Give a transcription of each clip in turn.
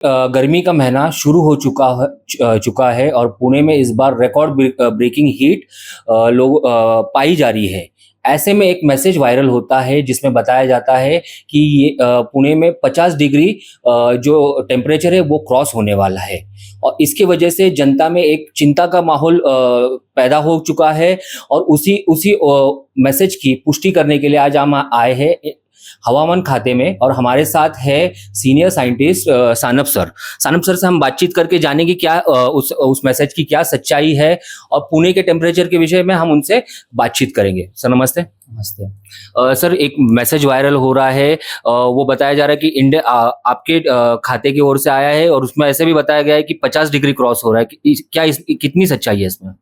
गर्मी का महीना शुरू हो चुका है और पुणे में इस बार रिकॉर्ड ब्रेकिंग हीट पाई जा रही है। ऐसे में एक मैसेज वायरल होता है जिसमें बताया जाता है कि ये पुणे में 50 डिग्री जो टेम्परेचर है वो क्रॉस होने वाला है और इसकी वजह से जनता में एक चिंता का माहौल पैदा हो चुका है और उसी उसी मैसेज की पुष्टि करने के लिए आज हम आए हैं हवामान खाते में और हमारे साथ है सीनियर साइंटिस्ट सानप सर से हम बातचीत करके जानेंगे क्या उस मैसेज की क्या सच्चाई है और पुणे के टेम्परेचर के विषय में हम उनसे बातचीत करेंगे। सर नमस्ते। नमस्ते। सर एक मैसेज वायरल हो रहा है, वो बताया जा रहा है कि इंडिया आपके खाते की ओर से आया है और उसमें ऐसे भी बताया गया है कि 50 डिग्री क्रॉस हो रहा है। क्या कितनी सच्चाई है इसमें?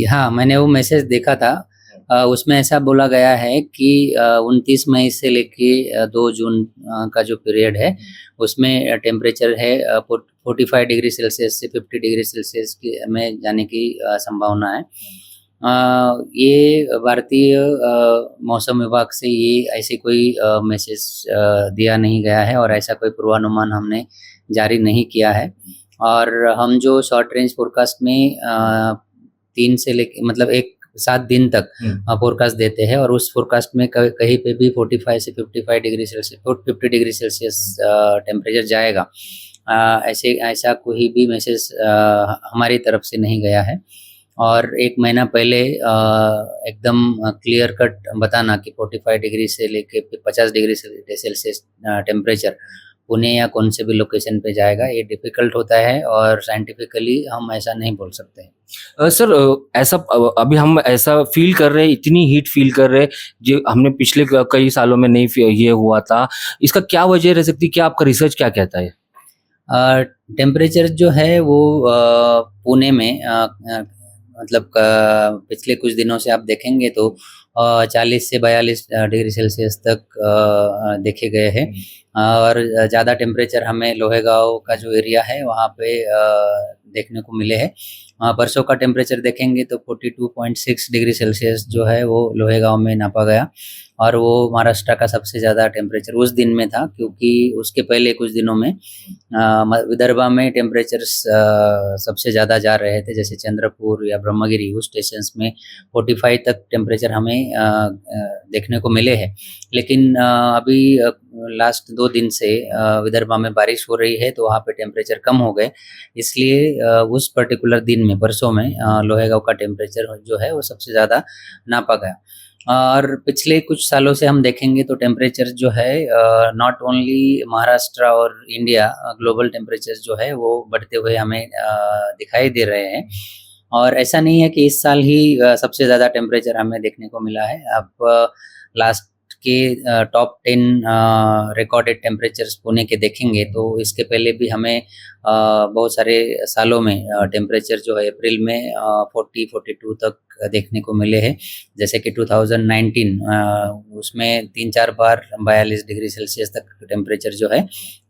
हाँ, मैंने वो मैसेज देखा था। उसमें ऐसा बोला गया है कि 29 मई से लेके 2 जून का जो पीरियड है उसमें टेम्परेचर है 45 डिग्री सेल्सियस से 50 डिग्री सेल्सियस में जाने की संभावना है। ये भारतीय मौसम विभाग से ये ऐसे कोई मैसेज दिया नहीं गया है और ऐसा कोई पूर्वानुमान हमने जारी नहीं किया है। और हम जो शॉर्ट रेंज फोरकास्ट में 3 से लेके मतलब 7 दिन तक फोरकास्ट देते हैं और उस फोरकास्ट में कहीं पे भी 45 से 55 degree Celsius 50 degree Celsius temperature जाएगा, ऐसा कोई भी मैसेज हमारी तरफ से नहीं गया है। और एक महीना पहले एकदम क्लियर कट बताना कि 45 डिग्री से लेके 50 डिग्री सेल्सियस टेम्परेचर पुणे या कौन से भी लोकेशन पे जाएगा, ये डिफिकल्ट होता है और साइंटिफिकली हम ऐसा नहीं बोल सकते। सर ऐसा अभी हम ऐसा फील कर रहे हैं, इतनी हीट फील कर रहे हैं जो हमने पिछले कई सालों में नहीं ये हुआ था। इसका क्या वजह रह सकती है? क्या आपका रिसर्च क्या कहता है? टेम्परेचर जो है वो पुणे में मतलब पिछले कुछ दिनों से आप देखेंगे तो 40 से 42 डिग्री सेल्सियस तक देखे गए हैं। और ज़्यादा टेम्परेचर हमें लोहेगांव का जो एरिया है वहाँ पे देखने को मिले हैं। परसों का टेम्परेचर देखेंगे तो 42.6 डिग्री सेल्सियस जो है वो लोहेगांव में नापा गया और वो महाराष्ट्र का सबसे ज़्यादा टेम्परेचर उस दिन में था, क्योंकि उसके पहले कुछ दिनों में विदर्भा में टेम्परेचर्स सबसे ज़्यादा जा रहे थे, जैसे चंद्रपुर या ब्रह्मगिरी उस स्टेशंस में 45 तक टेम्परेचर हमें देखने को मिले हैं। लेकिन अभी लास्ट 2 दिन से विदर्भा में बारिश हो रही है तो वहाँ पे टेम्परेचर कम हो गए, इसलिए उस पर्टिकुलर दिन में परसों में लोहेगांव का टेम्परेचर जो है वो सबसे ज़्यादा नापा गया। और पिछले कुछ सालों से हम देखेंगे तो टेम्परेचर जो है नॉट ओनली महाराष्ट्र और इंडिया, ग्लोबल टेम्परेचर जो है वो बढ़ते हुए हमें दिखाई दे रहे हैं। और ऐसा नहीं है कि इस साल ही सबसे ज़्यादा टेम्परेचर हमें देखने को मिला है। आप लास्ट के टॉप 10 रिकॉर्डेड टेम्परेचर्स पुणे के देखेंगे तो इसके पहले भी हमें बहुत सारे सालों में टेम्परेचर जो है अप्रैल में 40-42 तक देखने को मिले हैं, जैसे कि 2019 उसमें 3-4 बार 42 डिग्री सेल्सियस तक टेम्परेचर जो है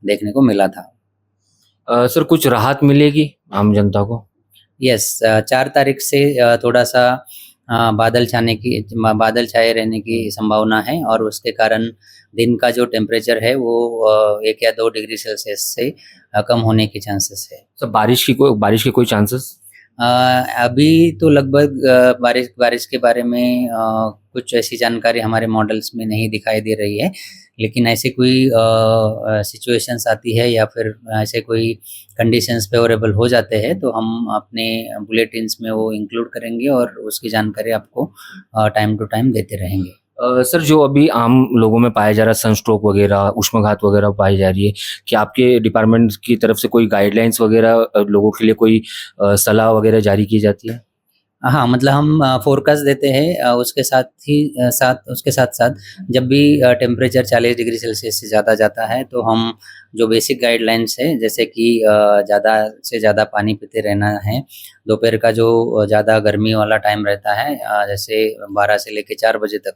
देखने को मिला था। सर कुछ राहत मिलेगी आम जनता को? यस, 4 तारीख से थोड़ा सा बादल छाए रहने की संभावना है और उसके कारण दिन का जो टेम्परेचर है वो 1 या 2 डिग्री सेल्सियस से कम होने के चांसेस है। सर बारिश के कोई चांसेस? अभी तो लगभग बारिश के बारे में कुछ ऐसी जानकारी हमारे मॉडल्स में नहीं दिखाई दे रही है, लेकिन ऐसे कोई सिचुएशंस आती है या फिर ऐसे कोई कंडीशंस फेवरेबल हो जाते हैं तो हम अपने बुलेटिन्स में वो इंक्लूड करेंगे और उसकी जानकारी आपको टाइम टू टाइम देते रहेंगे। सर जो अभी आम लोगों में पाया जा रहा है सनस्ट्रोक वगैरह, उष्माघात वगैरह पाई जा रही है, क्या आपके डिपार्टमेंट की तरफ से कोई गाइडलाइंस वगैरह लोगों के लिए कोई सलाह वगैरह जारी की जाती है? हाँ, मतलब हम फोरकास्ट देते हैं, उसके साथ जब भी टेम्परेचर 40 डिग्री सेल्सियस से ज़्यादा जाता है तो हम जो बेसिक गाइडलाइंस है, जैसे कि ज़्यादा से ज़्यादा पानी पीते रहना है। दोपहर का जो ज़्यादा गर्मी वाला टाइम रहता है, जैसे 12 से लेके 4 बजे तक,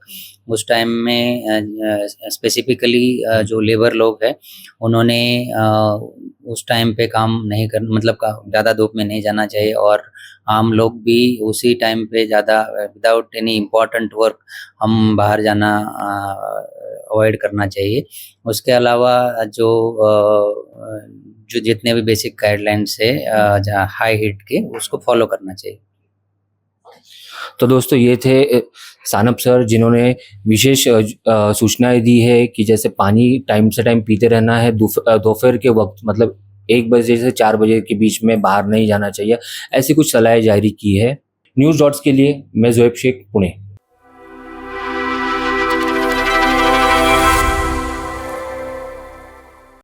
उस टाइम में स्पेसिफिकली जो लेबर लोग हैं उन्होंने उस टाइम पे काम नहीं कर मतलब ज़्यादा धूप में नहीं जाना चाहिए, और आम लोग भी उसी टाइम पे ज़्यादा विदाउट एनी इम्पोर्टेंट वर्क हम बाहर जाना अवॉइड करना चाहिए। उसके अलावा जो जितने भी बेसिक गाइडलाइंस है हाई हीट के, उसको फॉलो करना चाहिए। तो दोस्तों ये थे सानप सर, जिन्होंने विशेष सूचनाएं दी है कि जैसे पानी टाइम से टाइम पीते रहना है, दोपहर के वक्त मतलब 1 बजे से 4 बजे के बीच में बाहर नहीं जाना चाहिए, ऐसी कुछ सलाहें जारी की है। न्यूज़ डॉट्स के लिए मैं ज़ोएब शेख, पुणे।